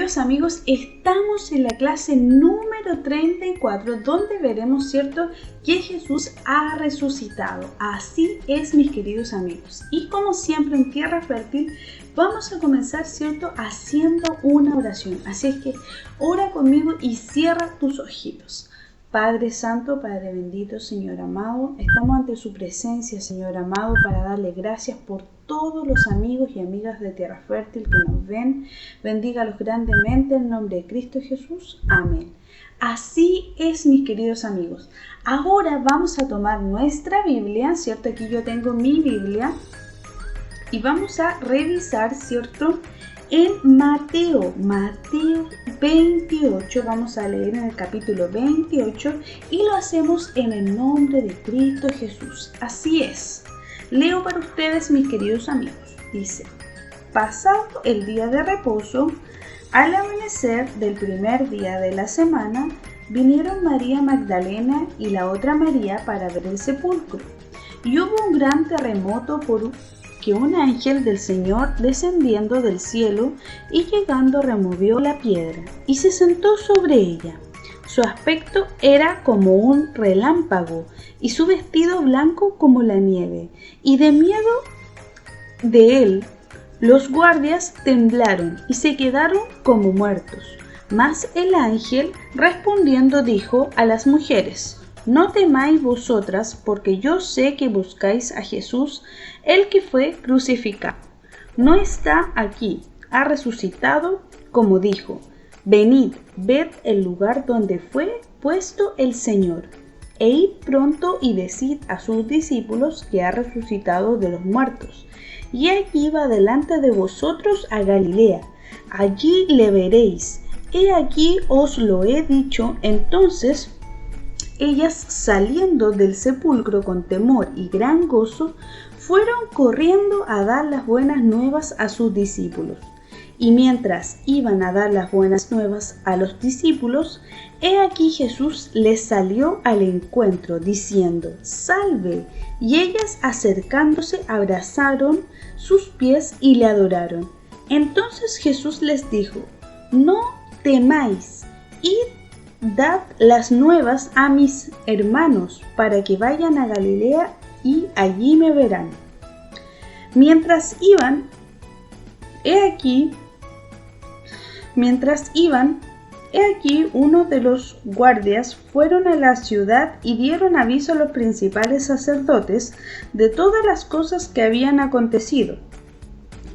queridos amigos, estamos en la clase número 34, donde veremos, ¿cierto?, que Jesús ha resucitado. Así es, mis queridos amigos. Y como siempre en Tierra Fértil, vamos a comenzar, ¿cierto?, haciendo una oración. Así es que ora conmigo y cierra tus ojitos. Padre Santo, Padre bendito, Señor amado, estamos ante su presencia, Señor amado, para darle gracias por todos los amigos y amigas de Tierra Fértil que nos ven. Bendígalos grandemente en nombre de Cristo Jesús. Amén. Así es, mis queridos amigos. Ahora vamos a tomar nuestra Biblia, ¿cierto? Aquí yo tengo mi Biblia y vamos a revisar, ¿cierto?, en Mateo 28, vamos a leer en el capítulo 28 y lo hacemos en el nombre de Cristo Jesús. Así es. Leo para ustedes, mis queridos amigos. Dice: pasado el día de reposo, al amanecer del primer día de la semana, vinieron María Magdalena y la otra María para ver el sepulcro. Y hubo un gran terremoto que un ángel del Señor descendiendo del cielo y llegando removió la piedra y se sentó sobre ella. Su aspecto era como un relámpago y su vestido blanco como la nieve, y de miedo de él los guardias temblaron y se quedaron como muertos. Mas el ángel respondiendo dijo a las mujeres: no temáis vosotras, porque yo sé que buscáis a Jesús, el que fue crucificado. No está aquí, ha resucitado, como dijo. Venid, ved el lugar donde fue puesto el Señor, e id pronto y decid a sus discípulos que ha resucitado de los muertos. Y aquí va delante de vosotros a Galilea, allí le veréis. He aquí os lo he dicho. Entonces ellas, saliendo del sepulcro con temor y gran gozo, fueron corriendo a dar las buenas nuevas a sus discípulos. Y mientras iban a dar las buenas nuevas a los discípulos, he aquí Jesús les salió al encuentro, diciendo: salve. Y ellas, acercándose, abrazaron sus pies y le adoraron. Entonces Jesús les dijo: no temáis, id, dad las nuevas a mis hermanos, para que vayan a Galilea y allí me verán. Mientras iban, he aquí uno de los guardias fueron a la ciudad y dieron aviso a los principales sacerdotes de todas las cosas que habían acontecido.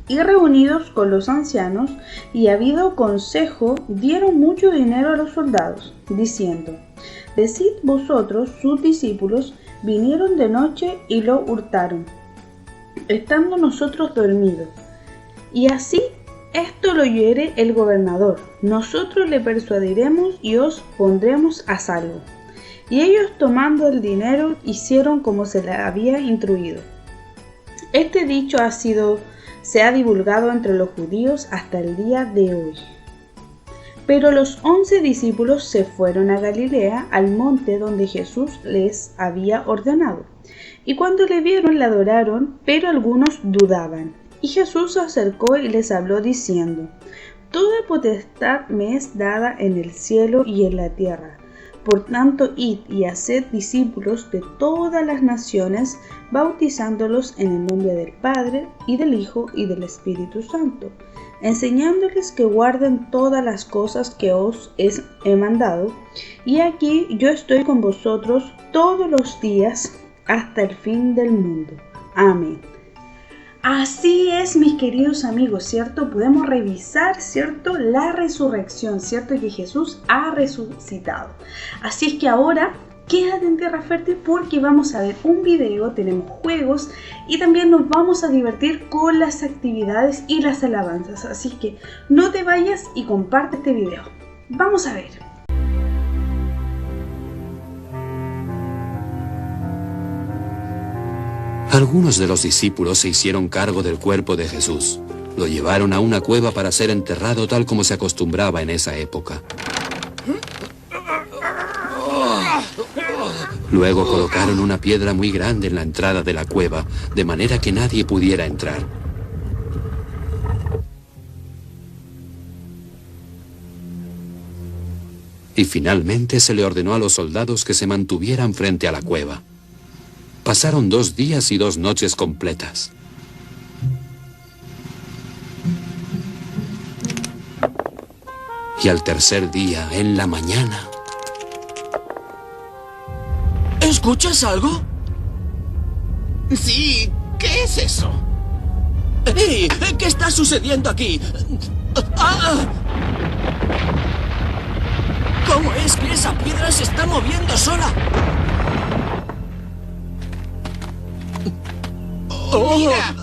Y reunidos con los ancianos y habido consejo, dieron mucho dinero a los soldados, diciendo: decid vosotros, sus discípulos, vinieron de noche y lo hurtaron, estando nosotros dormidos. Y así esto lo oyere el gobernador, nosotros le persuadiremos y os pondremos a salvo. Y ellos, tomando el dinero, hicieron como se les había instruido. Este dicho se ha divulgado entre los judíos hasta el día de hoy. Pero los 11 discípulos se fueron a Galilea, al monte donde Jesús les había ordenado. Y cuando le vieron, le adoraron, pero algunos dudaban. Y Jesús se acercó y les habló diciendo: toda potestad me es dada en el cielo y en la tierra. Por tanto, id y haced discípulos de todas las naciones, bautizándolos en el nombre del Padre, y del Hijo, y del Espíritu Santo, enseñándoles que guarden todas las cosas que os he mandado. Y aquí yo estoy con vosotros todos los días hasta el fin del mundo. Amén. Así es, mis queridos amigos, ¿cierto? Podemos revisar, ¿cierto?, la resurrección, ¿cierto?, que Jesús ha resucitado. Así es que ahora quédate en Tierra Fértil porque vamos a ver un video, tenemos juegos y también nos vamos a divertir con las actividades y las alabanzas. Así que no te vayas y comparte este video. Vamos a ver. Algunos de los discípulos se hicieron cargo del cuerpo de Jesús. Lo llevaron a una cueva para ser enterrado tal como se acostumbraba en esa época. Luego colocaron una piedra muy grande en la entrada de la cueva, de manera que nadie pudiera entrar. y finalmente se le ordenó a los soldados que se mantuvieran frente a la cueva. Pasaron 2 días y 2 noches completas. Y al tercer día, en la mañana... ¿Escuchas algo? Sí, ¿qué es eso? ¡Ey! ¿Qué está sucediendo aquí? ¡Ah! ¿Cómo es que esa piedra se está moviendo sola? ¡Oh, mira!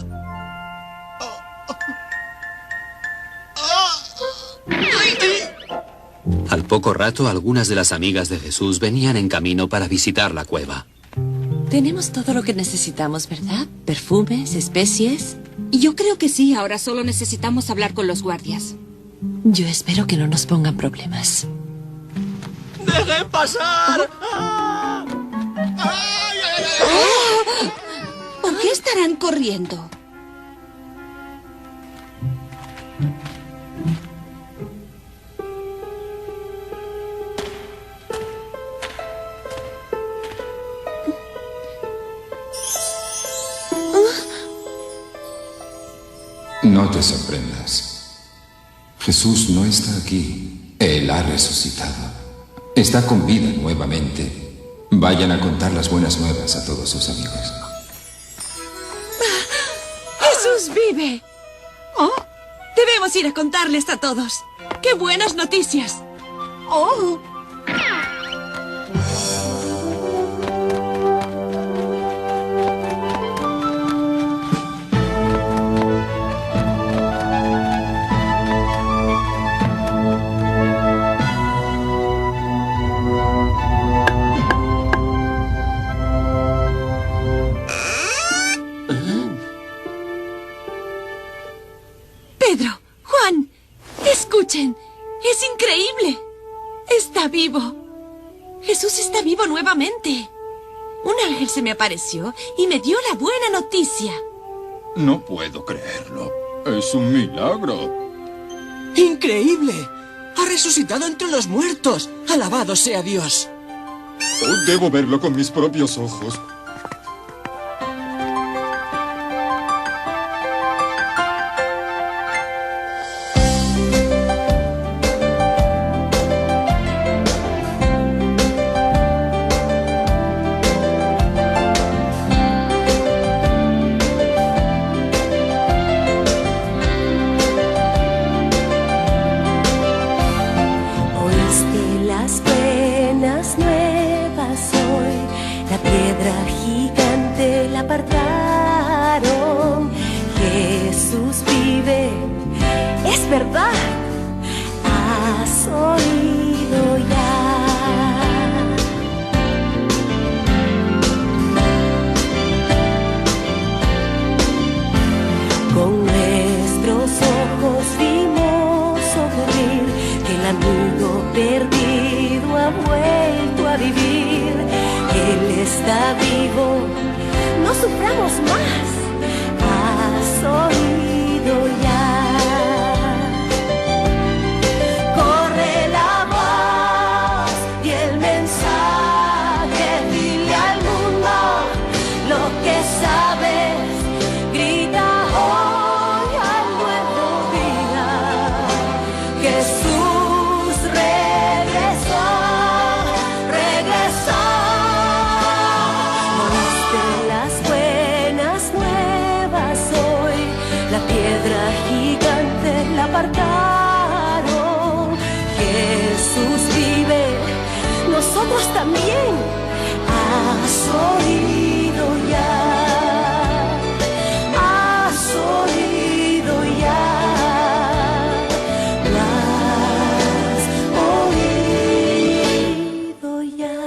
Al poco rato, algunas de las amigas de Jesús venían en camino para visitar la cueva. Tenemos todo lo que necesitamos, ¿verdad? Perfumes, especies. Yo creo que sí, ahora solo necesitamos hablar con los guardias. Yo espero que no nos pongan problemas. ¡Dejen pasar! ¿Por qué estarán corriendo? No te sorprendas. Jesús no está aquí. Él ha resucitado. Está con vida nuevamente. Vayan a contar las buenas nuevas a todos sus amigos. ¡Jesús vive! ¡Oh! Debemos ir a contarles a todos. ¡Qué buenas noticias! ¡Oh! Pedro, Juan, escuchen. Es increíble. Está vivo. Jesús está vivo nuevamente. Un ángel se me apareció y me dio la buena noticia. No puedo creerlo. Es un milagro. ¡Increíble! ¡Ha resucitado entre los muertos! ¡Alabado sea Dios! Oh, debo verlo con mis propios ojos. Oíste las buenas nuevas hoy, la piedra gigante la apartaron. Jesús vive, es verdad, has oído ya. Con nuestros ojos vimos ocurrir que el amigo perdido ha vuelto a vivir. Él está vivo, no suframos más, has oído ya. Corre la voz y el mensaje, dile al mundo lo que sabes, grita hoy al nuevo día. Jesús regresó, regresó. Oíste las buenas nuevas hoy, la piedra gigante la apartaron. Jesús vive, nosotros también, has oído ya. Has oído ya. Lo has oído ya.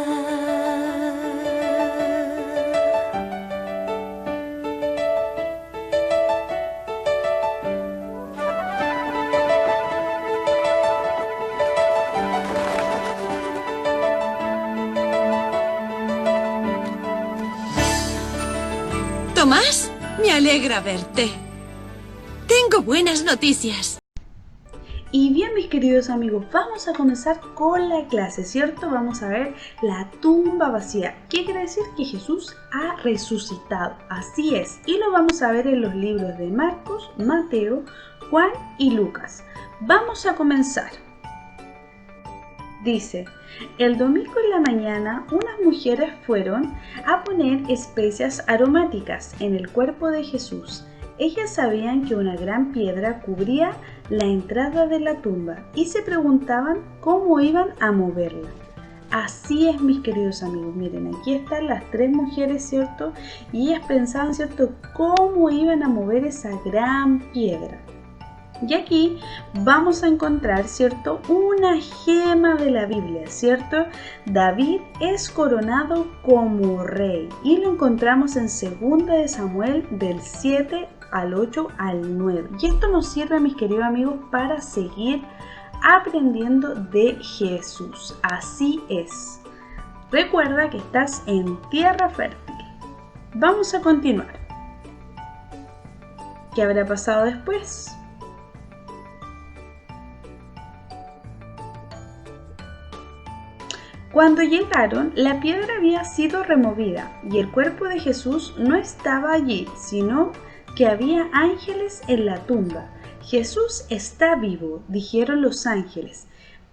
Tomás, me alegra verte. Tengo buenas noticias. Y bien, mis queridos amigos, vamos a comenzar con la clase, ¿cierto? Vamos a ver la tumba vacía. ¿Qué quiere decir? Que Jesús ha resucitado. Así es. Y lo vamos a ver en los libros de Marcos, Mateo, Juan y Lucas. Vamos a comenzar. Dice, el domingo en la mañana unas mujeres fueron a poner especias aromáticas en el cuerpo de Jesús. Ellas sabían que una gran piedra cubría la entrada de la tumba y se preguntaban cómo iban a moverla. Así es, mis queridos amigos. Miren, aquí están las tres mujeres, ¿cierto? Y ellas pensaban, ¿cierto?, cómo iban a mover esa gran piedra. Y aquí vamos a encontrar, ¿cierto?, una gema de la Biblia, ¿cierto? David es coronado como rey y lo encontramos en 2 de Samuel del 7 al 8 al 9. Y esto nos sirve, mis queridos amigos, para seguir aprendiendo de Jesús. Así es. Recuerda que estás en tierra fértil. Vamos a continuar. ¿Qué habrá pasado después? Cuando llegaron, la piedra había sido removida y el cuerpo de Jesús no estaba allí, sino que había ángeles en la tumba. Jesús está vivo, dijeron los ángeles.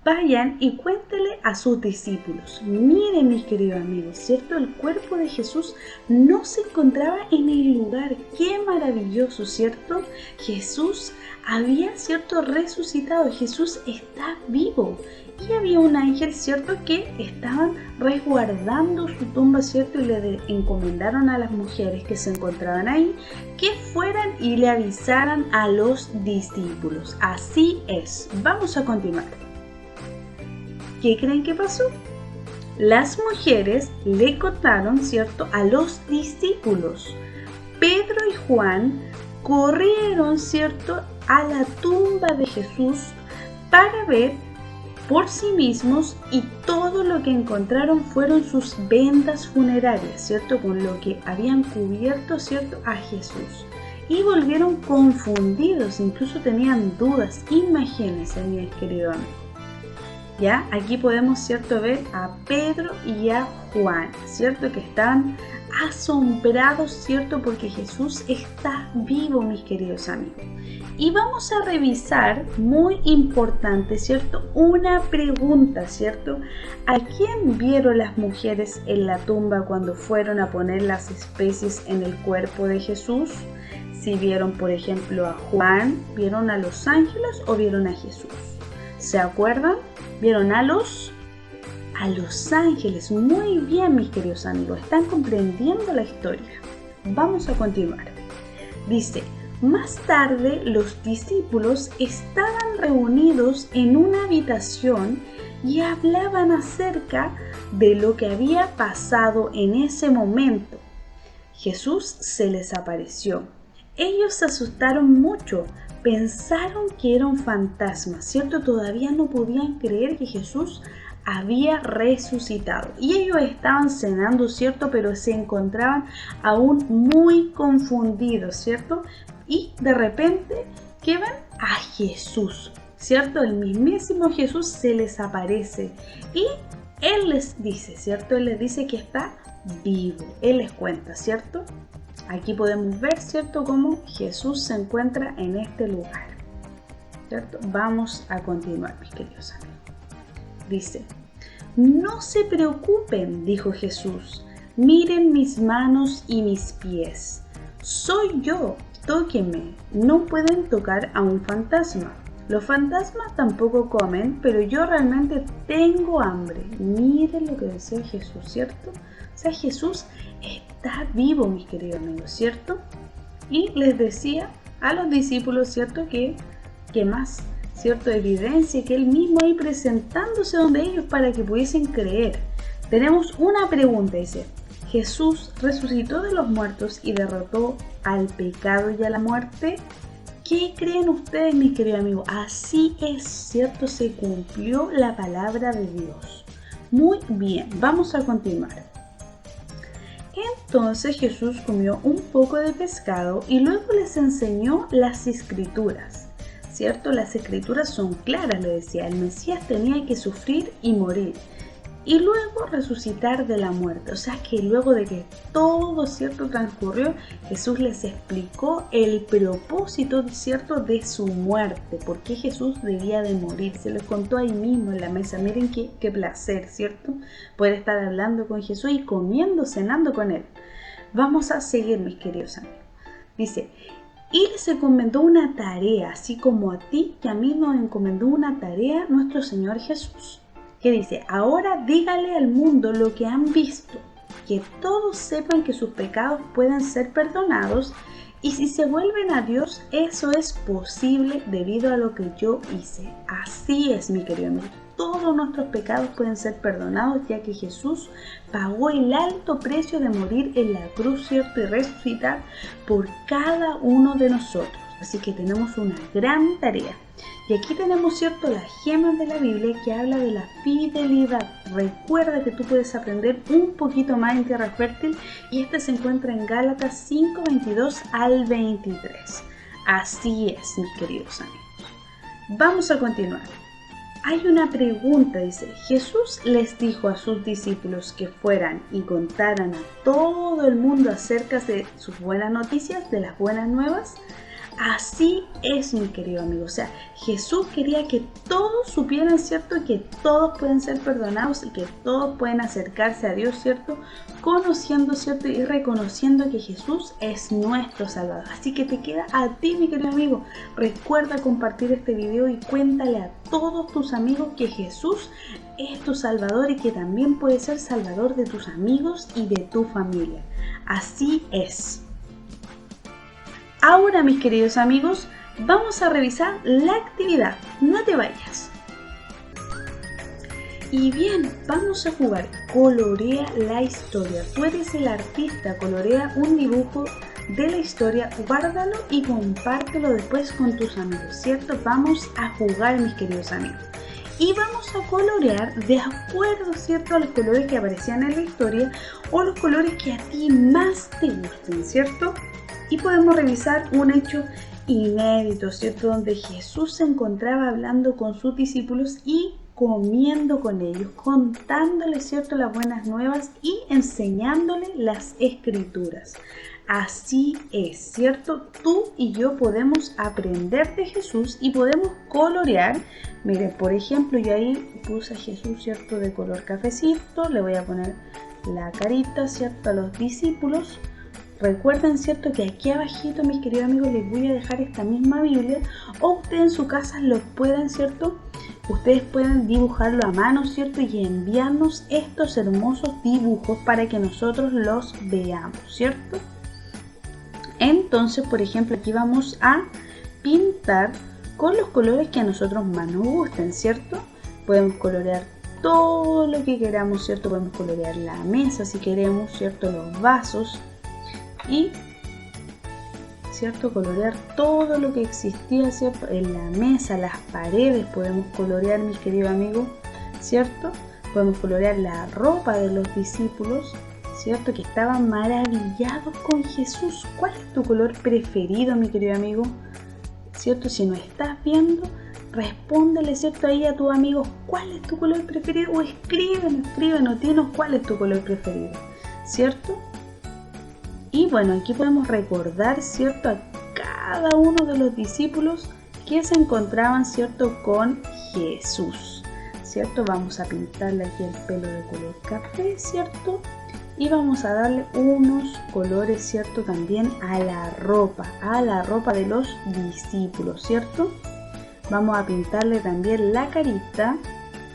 Vayan y cuéntele a sus discípulos. Miren, mis queridos amigos, ¿cierto? El cuerpo de Jesús no se encontraba en el lugar. ¡Qué maravilloso!, ¿cierto? Jesús había, ¿cierto?, resucitado. Jesús está vivo. Y había un ángel, ¿cierto?, que estaban resguardando su tumba, ¿cierto? Y le encomendaron a las mujeres que se encontraban ahí que fueran y le avisaran a los discípulos. Así es. Vamos a continuar. ¿Qué creen que pasó? Las mujeres le contaron, ¿cierto?, a los discípulos. Pedro y Juan corrieron, ¿cierto?, a la tumba de Jesús para ver por sí mismos, y todo lo que encontraron fueron sus vendas funerarias, ¿cierto?, con lo que habían cubierto, ¿cierto?, a Jesús. Y volvieron confundidos, incluso tenían dudas. Imagínense, mis queridos amigos. Ya, aquí podemos, ¿cierto?, ver a Pedro y a Juan, ¿cierto?, que estaban asombrados, ¿cierto?, porque Jesús está vivo, mis queridos amigos. Y vamos a revisar, muy importante, ¿cierto?, una pregunta, ¿cierto? ¿A quién vieron las mujeres en la tumba cuando fueron a poner las especies en el cuerpo de Jesús? Si vieron, por ejemplo, a Juan, ¿vieron a los ángeles o vieron a Jesús? ¿Se acuerdan? ¿Vieron a los ángeles? Muy bien, mis queridos amigos, están comprendiendo la historia. Vamos a continuar. Dice, más tarde los discípulos estaban reunidos en una habitación y hablaban acerca de lo que había pasado en ese momento. Jesús se les apareció. Ellos se asustaron mucho. Pensaron que era un fantasma, ¿cierto? Todavía no podían creer que Jesús había resucitado. Y ellos estaban cenando, ¿cierto? Pero se encontraban aún muy confundidos, ¿cierto? Y de repente, ¿qué ven? A Jesús, ¿cierto? El mismísimo Jesús se les aparece. Y Él les dice, ¿cierto? Él les dice que está vivo. Él les cuenta, ¿cierto? Aquí podemos ver, ¿cierto?, cómo Jesús se encuentra en este lugar, ¿cierto? Vamos a continuar, mis queridos amigos. Dice, no se preocupen, dijo Jesús, miren mis manos y mis pies. Soy yo, tóquenme. No pueden tocar a un fantasma. Los fantasmas tampoco comen, pero yo realmente tengo hambre. Miren lo que decía Jesús, ¿cierto? O sea, Jesús está vivo, mis queridos amigos, ¿cierto? Y les decía a los discípulos, ¿cierto?, que más, ¿cierto?, evidencia que Él mismo ahí presentándose donde ellos para que pudiesen creer. Tenemos una pregunta, dice, ¿Jesús resucitó de los muertos y derrotó al pecado y a la muerte? ¿Qué creen ustedes, mis queridos amigos? Así es, ¿cierto? Se cumplió la palabra de Dios. Muy bien, vamos a continuar. Entonces Jesús comió un poco de pescado y luego les enseñó las escrituras. ¿cierto? Las escrituras son claras, le decía, el Mesías tenía que sufrir y morir y luego resucitar de la muerte. O sea que luego de que todo, ¿cierto?, transcurrió, Jesús les explicó el propósito, ¿cierto?, de su muerte, por qué Jesús debía de morir. Se los contó ahí mismo en la mesa. Miren qué placer, ¿cierto?, poder estar hablando con Jesús y comiendo, cenando con Él. Vamos a seguir, mis queridos amigos. Dice, y les encomendó una tarea, así como a ti y a mí nos encomendó una tarea nuestro Señor Jesús. Que dice, ahora dígale al mundo lo que han visto, que todos sepan que sus pecados pueden ser perdonados y si se vuelven a Dios, eso es posible debido a lo que yo hice. Así es, mi querido amigo. Todos nuestros pecados pueden ser perdonados ya que Jesús pagó el alto precio de morir en la cruz, ¿cierto? Y resucitar por cada uno de nosotros. Así que tenemos una gran tarea. Y aquí tenemos, ¿cierto?, las gemas de la Biblia que habla de la fidelidad. Recuerda que tú puedes aprender un poquito más en Tierra Fértil y este se encuentra en Gálatas 5, 22 al 23. Así es, mis queridos amigos. Vamos a continuar. Hay una pregunta, dice, Jesús les dijo a sus discípulos que fueran y contaran a todo el mundo acerca de sus buenas noticias, de las buenas nuevas. Así es, mi querido amigo. O sea, Jesús quería que todos supieran, ¿cierto?, que todos pueden ser perdonados y que todos pueden acercarse a Dios, ¿cierto?, conociendo, ¿cierto?, y reconociendo que Jesús es nuestro Salvador. Así que te queda a ti, mi querido amigo. Recuerda compartir este video y cuéntale a todos tus amigos que Jesús es tu Salvador y que también puede ser Salvador de tus amigos y de tu familia. Así es. Ahora, mis queridos amigos, vamos a revisar la actividad. No te vayas. Y bien, vamos a jugar Colorea la historia. Tú eres el artista, colorea un dibujo de la historia, guárdalo y compártelo después con tus amigos, ¿cierto? Vamos a jugar, mis queridos amigos. Y vamos a colorear de acuerdo, ¿cierto?, a los colores que aparecían en la historia o los colores que a ti más te gusten, ¿cierto? Y podemos revisar un hecho inédito, ¿cierto?, donde Jesús se encontraba hablando con sus discípulos y comiendo con ellos, contándoles, ¿cierto?, las buenas nuevas y enseñándoles las escrituras. Así es, ¿cierto? Tú y yo podemos aprender de Jesús y podemos colorear. Miren, por ejemplo, yo ahí puse a Jesús, ¿cierto?, de color cafecito. Le voy a poner la carita, ¿cierto?, a los discípulos. Recuerden, ¿cierto?, que aquí abajito, mis queridos amigos, les voy a dejar esta misma Biblia o ustedes en su casa lo pueden, ¿cierto? Ustedes pueden dibujarlo a mano, ¿cierto? Y enviarnos estos hermosos dibujos para que nosotros los veamos, ¿cierto? Entonces, por ejemplo, aquí vamos a pintar con los colores que a nosotros más nos gusten, ¿cierto? Podemos colorear todo lo que queramos, ¿cierto? Podemos colorear la mesa si queremos, ¿cierto? Los vasos. Y, ¿cierto?, colorear todo lo que existía, ¿cierto?, en la mesa, las paredes podemos colorear, mis queridos amigos, ¿cierto? Podemos colorear la ropa de los discípulos, ¿cierto?, que estaban maravillados con Jesús. ¿Cuál es tu color preferido, mi querido amigo? ¿Cierto? Si no estás viendo, respóndele, ¿cierto?, ahí a tus amigos cuál es tu color preferido o escríbenos, dinos cuál es tu color preferido, ¿cierto? Y bueno, aquí podemos recordar, ¿cierto?, a cada uno de los discípulos que se encontraban, ¿cierto?, con Jesús, ¿cierto? Vamos a pintarle aquí el pelo de color café, ¿cierto? Y vamos a darle unos colores, ¿cierto?, también a la ropa de los discípulos, ¿cierto? Vamos a pintarle también la carita,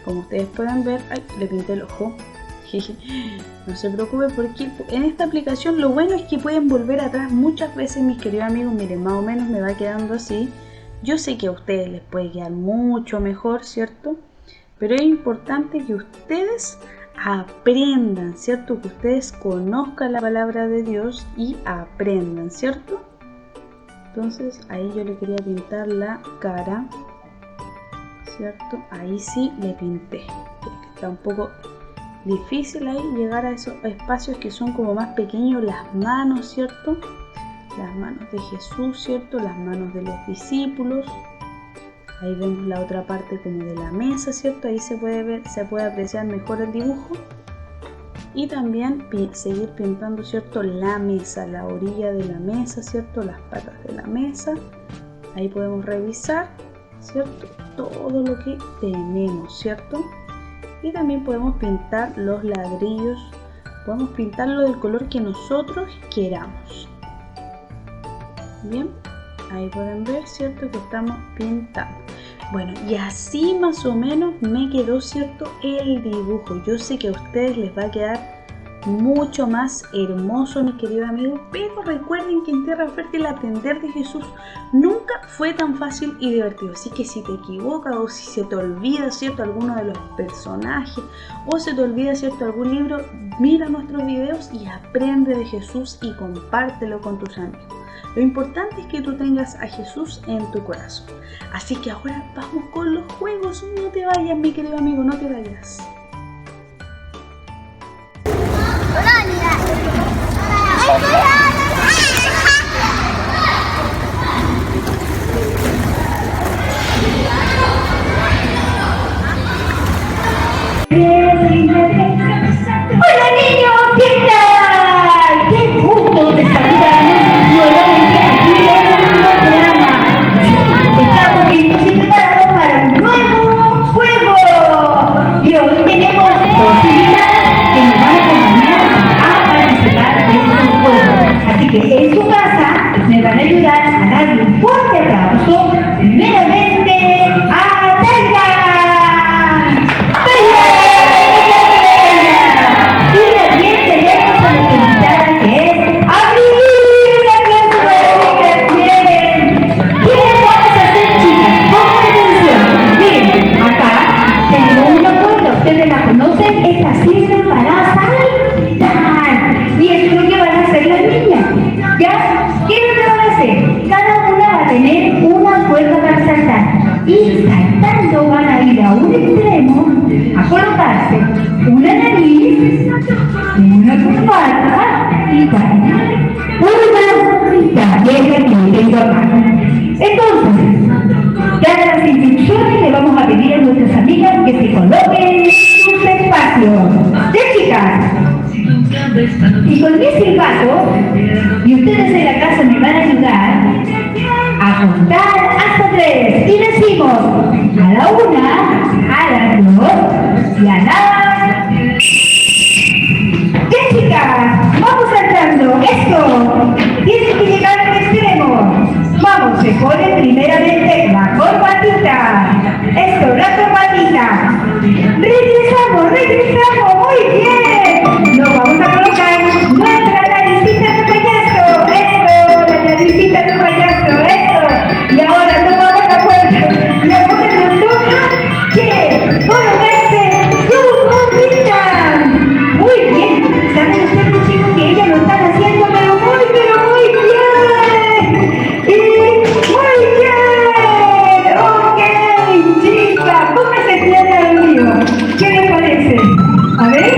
como ustedes pueden ver. ¡Ay! Le pinté el ojo. No se preocupe porque en esta aplicación lo bueno es que pueden volver atrás muchas veces, mis queridos amigos. Miren, más o menos me va quedando así. Yo sé que a ustedes les puede quedar mucho mejor, ¿cierto? Pero es importante que ustedes aprendan, ¿cierto? Que ustedes conozcan la palabra de Dios y aprendan, ¿cierto? Entonces ahí yo le quería pintar la cara, ¿cierto? Ahí sí le pinté. Está un poco difícil ahí llegar a esos espacios que son como más pequeños. Las manos, ¿cierto? Las manos de Jesús, ¿cierto? Las manos de los discípulos, Ahí vemos la otra parte como de la mesa, ¿cierto? Ahí se puede ver, se puede apreciar mejor el dibujo. Y también seguir pintando, ¿cierto? La mesa, la orilla de la mesa, ¿cierto? Las patas de la mesa. Ahí podemos revisar, ¿cierto? Todo lo que tenemos, ¿cierto? Y también podemos pintar los ladrillos. Podemos pintarlo del color que nosotros queramos. Bien, ahí pueden ver, ¿cierto? Que estamos pintando. Bueno, y así más o menos me quedó, ¿cierto? El dibujo. Yo sé que a ustedes les va a quedar mucho más hermoso, mis queridos amigos, pero recuerden que en Tierra Fértil aprender de Jesús nunca fue tan fácil y divertido. Así que si te equivocas o si se te olvida, ¿cierto? Alguno de los personajes o se te olvida, ¿cierto? Algún libro, mira nuestros videos y aprende de Jesús y compártelo con tus amigos. Lo importante es que tú tengas a Jesús en tu corazón. Así que ahora vamos con los juegos. No te vayas, mi querido amigo, no te vayas. ¡Hola niños! ¿Qué tal? ¡Qué gusto de saludarnos nuevamente aquí en nuestro programa! Estamos listos y preparados para un nuevo juego. Y hoy tenemos dos invitadas que nos van a acompañar a participar de este juego. Así que en su casa me van a ayudar a darle un fuerte aplauso primeramente a Taiga. Ustedes la conocen, esta sirve para saltar. Y eso es lo que van a hacer las niñas. ¿Ya? ¿Qué es lo que van a hacer? Cada una va a tener una cuerda para saltar. Y saltando van a ir a un extremo a colocarse una nariz, una corbata y una bolita. Y es que tengo acá. Entonces, dadas las instrucciones, le vamos a pedir a nuestras amigas que se coloquen en sus espacios. ¿Ya, chicas? Y con mi silbato, y ustedes en la casa me van a ayudar a contar hasta 3. Y decimos a la 1, a la 2 y a la... ¿Qué, chicas? Vamos saltando. Esto. Tienen que llegar al extremo. Vamos, se pone primeramente la corbatita. Esto, la corbatita. Regresamos, muy bien. Nos vamos a colocar nuestra naricita de payaso. Esto, la naricita de payaso, esto. Y ahora tomamos la puerta. Y ahora nos toca que colocarse su bombita. Muy bien. ¿Saben ustedes, chicos, que ellas lo están haciendo, pero muy bien? ¡Muy bien! ¡Ok, chicas! Pónganse tierra al mío. ¿Qué les parece? A ver,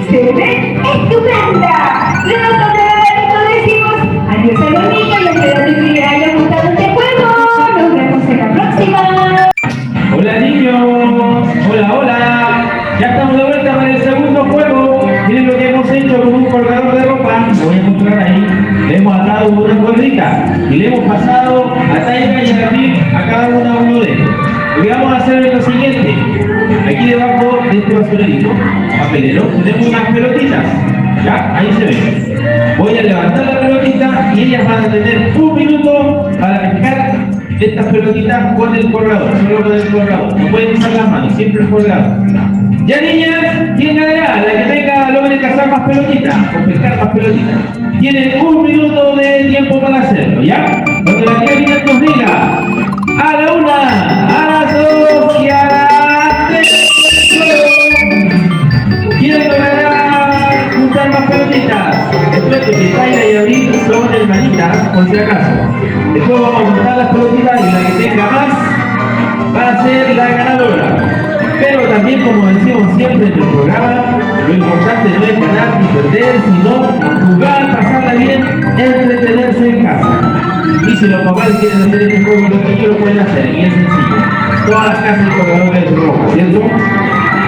¿se ve? ¡Estupenda! Luego con el manito decimos adiós a los niños y esperando que les haya gustado este juego. Nos vemos en la próxima. Hola niños, hola. Ya estamos de vuelta para el segundo juego. Miren lo que hemos hecho con un colgador de ropa. Lo voy a mostrar ahí. Le hemos atado una cuerdita y le hemos pasado a Taiga y a David a cada uno de ellos. Lo que vamos a hacer es lo siguiente. Aquí debajo de este basurerito, papelero, tenemos unas pelotitas. ¿Ya? Ahí se ve. Voy a levantar la pelotita y ellas van a tener 1 minuto para pescar estas pelotitas con el colgador, solo con el colgador. No pueden usar las manos, siempre el colgador. Ya niñas, ¿quién ganará? La que tenga, logre cazar más pelotitas, o pescar más pelotitas. Tienen 1 minuto de tiempo para hacerlo, ¿ya? Cuando la tía Lina nos diga, a la 1, a las 2 y a las 3. ¿Quién logrará juntar más pelotitas? Después de que Taiga y Abril son hermanitas, por si acaso. Después vamos a juntar las pelotitas y la que tenga más va a ser la ganadora. Pero también, como decimos siempre en el programa, lo importante no es ganar ni perder, sino jugar, pasarla bien, entretenerse en casa. Y si los papás quieren hacer este juego, los niños lo pueden hacer, y es sencillo. Todas las casas y colgadores de ropa, ¿cierto?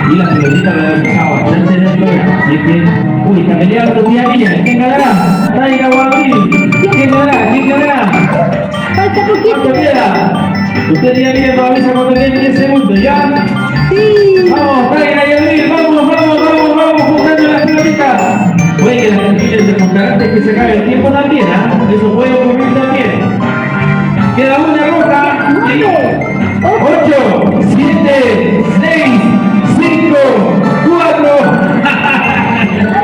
Y las pelotitas lo han usado bastante en el programa, así que... Uy, está peleando tu tía Miriam, ¿quién ganará? Taira o Abril, ¿quién ganará? ¿Quién ganará? Falta poquito. ¿Cuánto queda? Usted tía Miriam lo avisa cuando queden 10 segundos, ¿ya? Sí. Vamos, Taira y Abril, vamos, juntando las pelotitas. Puede que las terminen de juntar antes que se acabe el tiempo también, ¿ah? Eso puede ocurrir también. Queda una roja. 8, 7, 6, 5, 4.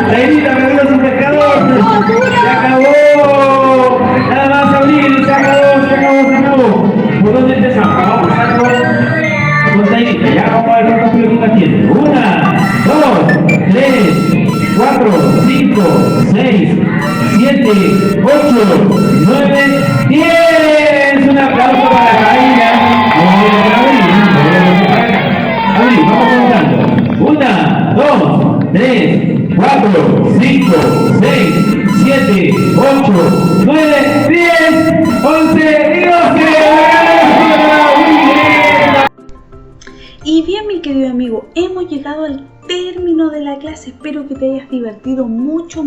Tairita perdió su pescador. Se acabó. Nada más Abril, se acabó. ¿Por dónde empezamos? Vamos a empezar con Tairita. Ya vamos a ver cuántas pelotitas tiene. 1, 2, 3, 4, 5, 6, 7, 8, 9, 10. Un aplauso para Taira. Abril, vamos contando. 1, 2, 3, 4, 5, 6, 7, 8, 9, 10, 11 y 12. Y bien, mi querido amigo, hemos llegado al término de la clase. Espero que te hayas divertido mucho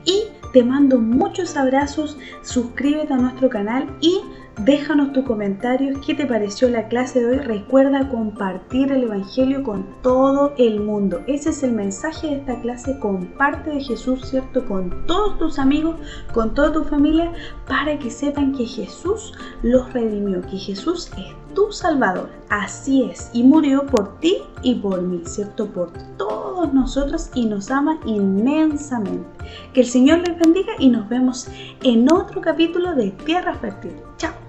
y te mando muchos abrazos. Suscríbete a nuestro canal y déjanos tus comentarios. ¿Qué te pareció la clase de hoy? Recuerda compartir el evangelio con todo el mundo. Ese es el mensaje de esta clase. Comparte de Jesús, ¿cierto? Con todos tus amigos, con toda tu familia, para que sepan que Jesús los redimió, que Jesús es tu Salvador. Así es, y murió por ti y por mí, ¿cierto? Por todos nosotros, y nos ama inmensamente. Que el Señor les bendiga y nos vemos en otro capítulo de Tierra Fértil. Chao.